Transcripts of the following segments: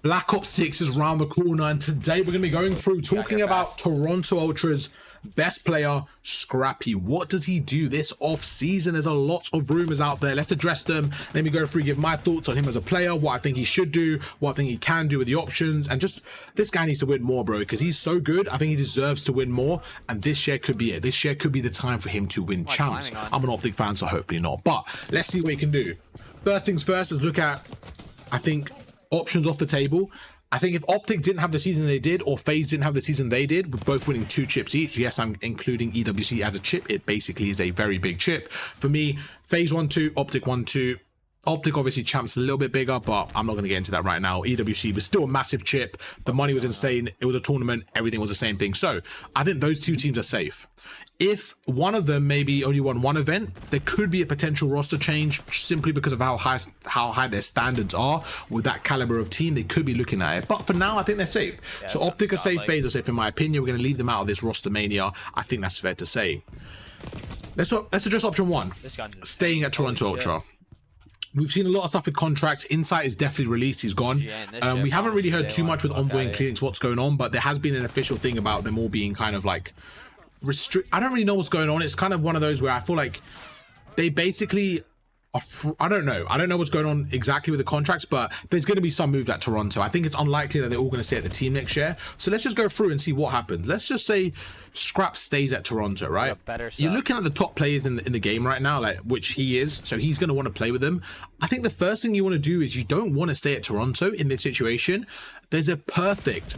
Black Ops 6 is round the corner, and today we're going to be going through talking about Toronto Ultra's best player, Scrappy. What does he do this off-season? There's a lot of rumors out there. Let's address them. Let me go through, give my thoughts on him as a player, what I think he should do, what I think he can do with the options, and just this guy needs to win more, bro, because he's so good. I think he deserves to win more, and this year could be it. This year could be the time for him to win champs. I'm an Optic fan, so hopefully not, but let's see what he can do. First things first, let's look at, I think, options off the table. I think if Optic didn't have the season they did, or FaZe didn't have the season they did, with both winning 2 chips each, yes, I'm including EWC as a chip. It basically is a very big chip. For me, FaZe 1-2, Optic 1-2. Optic obviously champs a little bit bigger, but I'm not going to get into that right now. EWC was still a massive chip. The money was insane. It was a tournament. Everything was the same thing. So I think those two teams are safe. If one of them maybe only won one event, there could be a potential roster change simply because of how high their standards are with that caliber of team. They could be looking at it, but for now I think they're safe. Yeah, so Optic are safe, FaZe are safe in my opinion. We're going to leave them out of this Rostermania. I think that's fair to say. Let's address option 1, staying at Toronto Ultra. We've seen a lot of stuff with contracts. Insight is definitely released. He's gone. We haven't really heard too much with Envoy and Clearings what's going on, but there has been an official thing about them all being kind of like I don't really know what's going on. It's kind of one of those where I feel like they basically are I don't know what's going on exactly with the contracts, but there's going to be some move at Toronto. I think it's unlikely that they're all going to stay at the team next year. So let's just go through and see what happens. Let's just say Scrap stays at Toronto, right? You're looking at the top players in the game right now, like which he is, so he's going to want to play with them. I think the first thing you want to do is you don't want to stay at Toronto in this situation. There's a perfect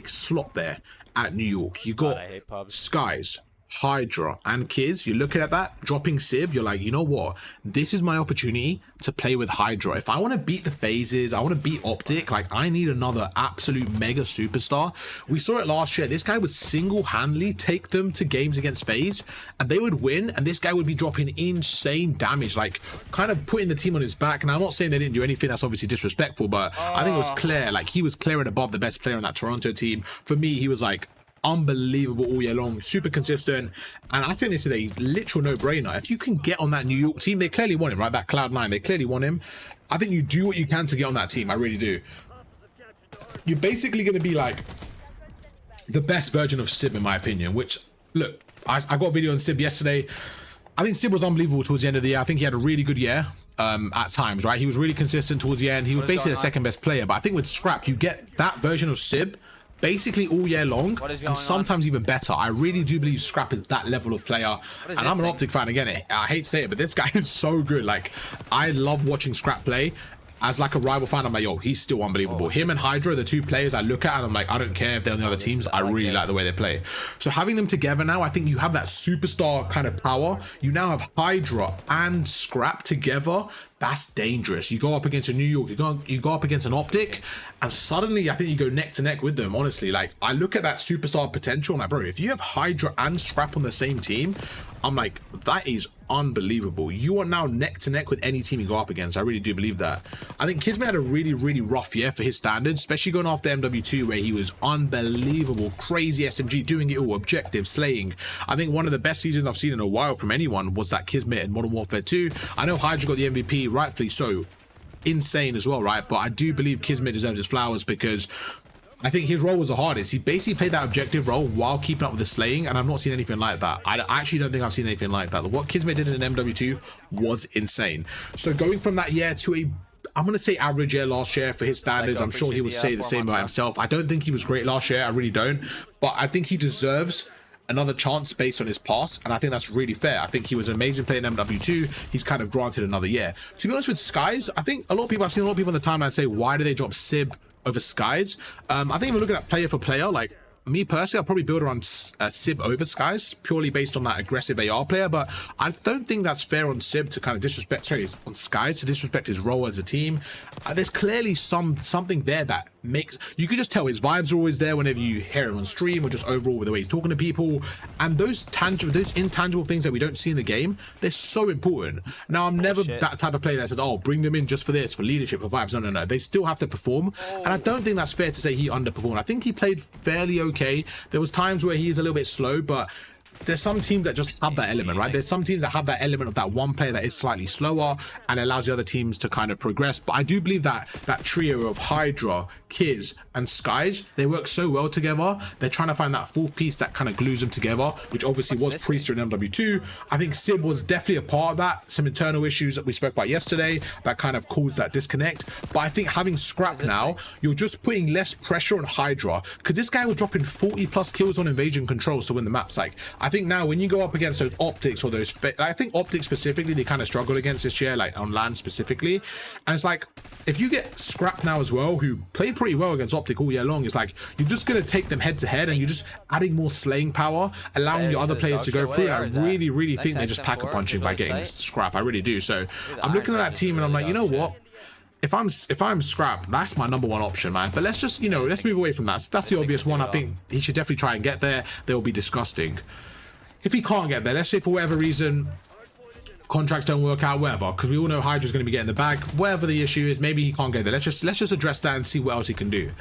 slot there at New York. You got Skies, Hydra, and Kids. You're looking at that, dropping Sib. You're like, you know what? This is my opportunity to play with Hydra. If I want to beat the phases, I want to beat Optic, like I need another absolute mega superstar. We saw it last year. This guy would single-handedly take them to games against FaZe, and they would win, and this guy would be dropping insane damage, like kind of putting the team on his back. And I'm not saying they didn't do anything that's obviously disrespectful, but I think it was clear, like he was clearing above the best player on that Toronto team. For me, he was like unbelievable all year long, super consistent, and I think this is a literal no-brainer. If you can get on that New York team, they clearly want him, right? That Cloud9, they clearly want him. I think you do what you can to get on that team. I really do. You're basically going to be like the best version of Sib in my opinion, which, look, I got a video on Sib yesterday. I think Sib was unbelievable towards the end of the year. I think he had a really good year at times, right? He was really consistent towards the end. He was basically the second best player, but I think with Scrap, you get that version of Sib basically all year long, and sometimes even better. I really do believe Scrap is that level of player, and I'm an Optic fan again. I hate to say it, but this guy is so good. Like, I love watching Scrap play. As like a rival fan, I'm like, yo, he's still unbelievable. Him and Hydra are the two players I look at and I'm like, I don't care if they're on the other teams. I really like the way they play. So having them together now, I think you have that superstar kind of power. You now have Hydra and Scrap together. That's dangerous. You go up against a New York, you go up against an Optic, and suddenly I think you go neck to neck with them. Honestly, like I look at that superstar potential and like, bro, if you have Hydra and Scrap on the same team, I'm like, that is unbelievable. You are now neck to neck with any team you go up against. I really do believe that. I think Kismet had a really rough year for his standards, especially going after MW2 where he was unbelievable, crazy SMG, doing it all, objective, slaying. I think one of the best seasons I've seen in a while from anyone was that Kismet in Modern Warfare 2. I know Hydra got the MVP, rightfully so, insane as well, right? But I do believe Kismet deserves his flowers because I think his role was the hardest. He basically played that objective role while keeping up with the slaying, and I've not seen anything like that. I actually don't think I've seen anything like that. What Kismet did in MW2 was insane. So going from that year to a, I'm going to say average year last year for his standards, I'm sure he would say the same about himself. I don't think he was great last year. I really don't. But I think he deserves another chance based on his past, and I think that's really fair. I think he was an amazing player in MW2. He's kind of granted another year. To be honest with Skies, I think I've seen a lot of people on the timeline say, why do they drop Sib over Skies? I think if we're looking at player for player, like me personally, I'll probably build around Sib over Skies, purely based on that aggressive AR player, but I don't think that's fair on Sib to kind of disrespect, sorry, on Skies to disrespect his role as a team. There's clearly something there that makes, you can just tell his vibes are always there whenever you hear him on stream or just overall with the way he's talking to people, and those intangible things that we don't see in the game, they're so important. Now, I'm never that type of player that says, oh, bring them in just for this, for leadership, for vibes. No, they still have to perform, and I don't think that's fair to say he underperformed. I think he played fairly okay. There was times where he is a little bit slow, but there's some teams that just have that element, right? There's some teams that have that element of that one player that is slightly slower and allows the other teams to kind of progress. But I do believe that that trio of Hydra, Kiz, and Skies, they work so well together. They're trying to find that fourth piece that kind of glues them together, which obviously was Priester in MW2. I think Sib was definitely a part of that. Some internal issues that we spoke about yesterday that kind of caused that disconnect. But I think having Scrap now, you're just putting less pressure on Hydra, because this guy was dropping 40+ kills on invasion controls to win the maps. Like, I think now when you go up against those optics or those, I think optics specifically, they kind of struggle against this year, like on land specifically. And it's like, if you get Scrap now as well, who played pretty well against optic all year long, it's like you're just going to take them head to head and you're just adding more slaying power, allowing your other players to go through. I really think they're just packer punching by getting Scrap. I really do. So I'm looking at that team and I'm like, you know what? If I'm Scrap, that's my number one option, man. But let's just, you know, let's move away from that. That's the obvious one. I think he should definitely try and get there. They will be disgusting. If he can't get there, let's say for whatever reason, contracts don't work out, whatever, because we all know Hydra's going to be getting the bag. Whatever the issue is, maybe he can't get there. Let's just address that and see what else he can do.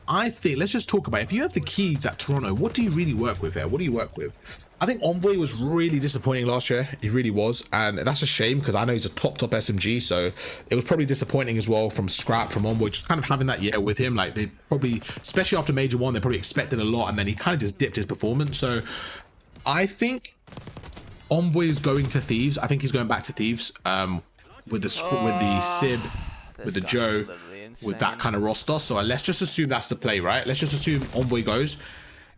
I think let's just talk about, if you have the keys at Toronto, what do you really work with here? What do you work with? I think Envoy was really disappointing last year. He really was, and that's a shame because I know he's a top SMG, so it was probably disappointing as well from Scrap, from Envoy, just kind of having that year with him. Like, they probably, especially after Major 1, they probably expected a lot, and then he kind of just dipped his performance. So I think Envoy is going to Thieves. I think he's going back to Thieves with the Sib, with the Joe, with that kind of roster. So let's just assume that's the play, right? Let's just assume Envoy goes.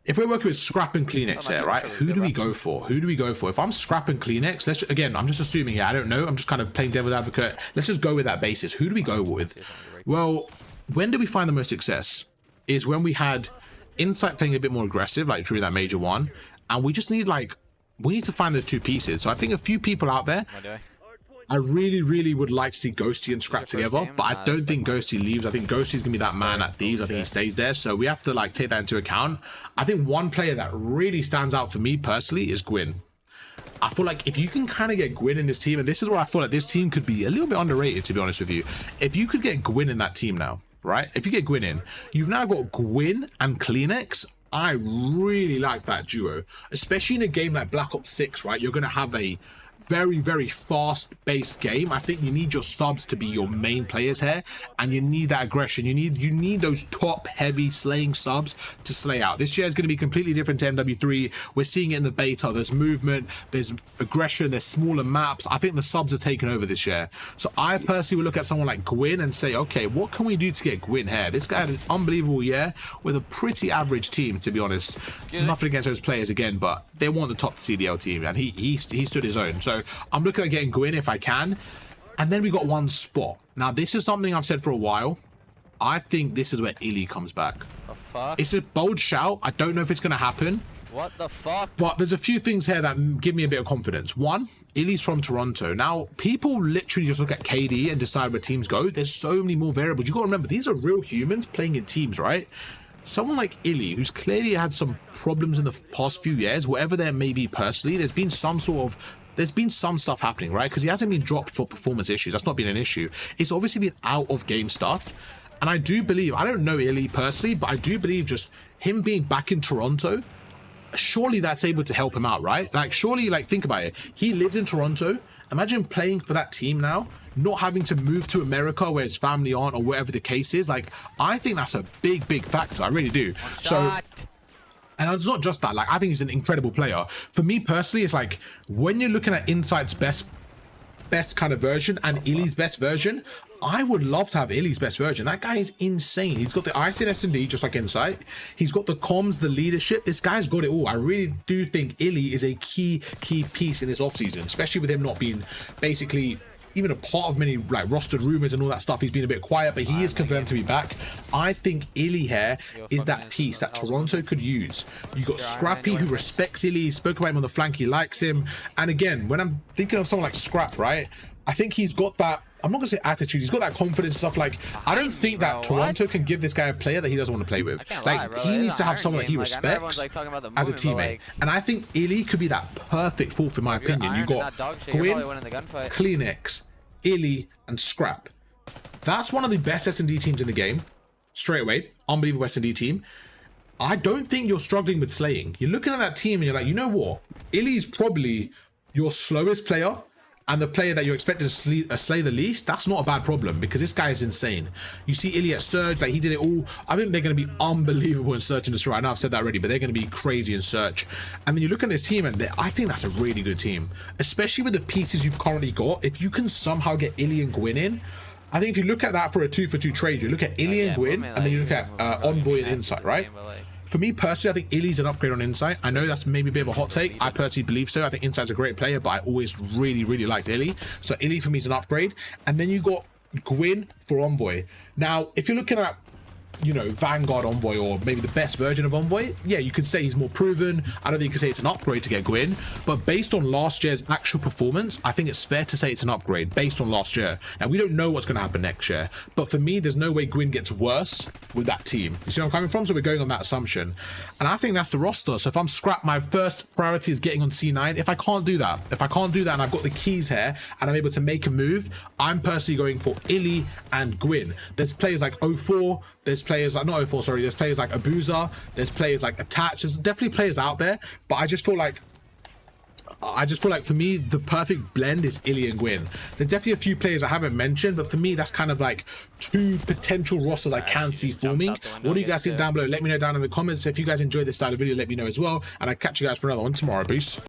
If we're working with Scrap and Kleenex here, right? Who do we go for? Who do we go for? If I'm Scrap and Kleenex, let's again, I'm just assuming here. I don't know. I'm just kind of playing devil's advocate. Let's just go with that basis. Who do we go with? Well, when do we find the most success? Is when we had Insight playing a bit more aggressive, like during that Major 1, and we just need we need to find those two pieces. So I think a few people out there, I really would like to see Ghosty and Scrap together, but I don't think Ghosty leaves. I think Ghosty's gonna be that man at Thieves. I think he stays there, so we have to like take that into account. I think one player that really stands out for me personally is Gwyn. I feel like if you can kind of get Gwyn in this team, and this is where I feel like this team could be a little bit underrated, to be honest with you. If you could get Gwyn in that team now, right? If you get Gwyn in, you've now got Gwyn and Kleenex. I really like that duo, especially in a game like Black Ops 6, right? You're going to have a very fast-paced game. I think you need your subs to be your main players here, and you need that aggression. You need those top heavy slaying subs to slay out. This year is going to be completely different to MW3. We're seeing it in the beta. There's movement, there's aggression, there's smaller maps. I think the subs are taking over this year. So I personally would look at someone like Gwyn and say, okay, what can we do to get Gwyn here? This guy had an unbelievable year with a pretty average team, to be honest. Nothing against those players again, but they want the top CDL team, and he stood his own. So I'm looking at getting Gwyn if I can. And then we got one spot. Now, this is something I've said for a while. I think this is where Illy comes back. The fuck? It's a bold shout. I don't know if it's going to happen. What the fuck? But there's a few things here that give me a bit of confidence. One, Illy's from Toronto. Now, people literally just look at KD and decide where teams go. There's so many more variables. You got to remember, these are real humans playing in teams, right? Someone like Illy, who's clearly had some problems in the past few years, whatever there may be personally, there's been some stuff happening, right? Because he hasn't been dropped for performance issues. That's not been an issue. It's obviously been out of game stuff. And I do believe, I don't know Illy personally, but I do believe just him being back in Toronto, surely that's able to help him out, right? Like, surely, like, think about it. He lived in Toronto. Imagine playing for that team now, not having to move to America where his family aren't, or whatever the case is. Like, I think that's a big factor. I really do. So, and it's not just that. Like, I think he's an incredible player. For me personally, it's like when you're looking at Insight's best kind of version and Illy's best version, I would love to have Illy's best version. That guy is insane. He's got the IC S&D just like Insight. He's got the comms, the leadership. This guy's got it all. I really do think Illy is a key piece in this offseason, especially with him not being basically even a part of many like rostered rumors and all that stuff. He's been a bit quiet, but he is confirmed to be back. I think Illy here is that piece that Toronto could use. You got Scrappy, who respects Illy, spoke about him on the flank, he likes him. And again, when I'm thinking of someone like Scrap, right, I think he's got that, I'm not gonna say attitude, he's got that confidence stuff. Like, I don't think that Toronto can give this guy a player that he doesn't want to play with. Like, he needs to have someone that he respects as a teammate. And I think Illy could be that perfect fourth, in my opinion. You got Gwyn, Kleenex, Illy, and Scrap. That's one of the best S&D teams in the game. Straight away, unbelievable S&D team. I don't think you're struggling with slaying. You're looking at that team and you're like, you know what? Illy's probably your slowest player and the player that you're expected to slay the least. That's not a bad problem because this guy is insane. You see Illy at Surge, like he did it all. I think they're going to be unbelievable in Search and Destroy. I know I've said that already, but they're going to be crazy in Search. And then you look at this team and I think that's a really good team, especially with the pieces you've currently got. If you can somehow get Illy and Gwyn in, I think if you look at that for a 2-for-2 trade, you look at Illy and Gwyn, and then you look at Envoy and Insight, right? For me personally, I think Illy's an upgrade on Insight. I know that's maybe a bit of a hot take. I personally believe so. I think Insight's a great player, but I always really, really liked Illy. So Illy for me is an upgrade. And then you got Gwyn for Envoy. Now, if you're looking at, you know, Vanguard Envoy or maybe the best version of Envoy, yeah, you could say he's more proven. I don't think you could say it's an upgrade to get Gwyn, but based on last year's actual performance, I think it's fair to say it's an upgrade based on last year. Now, we don't know what's going to happen next year, but for me, there's no way Gwyn gets worse with that team. You see where I'm coming from? So we're going on that assumption. And I think that's the roster. So if I'm Scrap, my first priority is getting on C9. If I can't do that and I've got the keys here and I'm able to make a move, I'm personally going for Illy and Gwyn. There's players like 04, there's players like, not 04, sorry, there's players like Abuza, there's players like Attach, there's definitely players out there, but I just feel like for me, the perfect blend is Illy and Gwyn. There's definitely a few players I haven't mentioned, but for me, that's kind of like two potential rosters I can see forming. What do you guys think down below? Let me know down in the comments. If you guys enjoyed this style of video, let me know as well, and I'll catch you guys for another one tomorrow. Peace.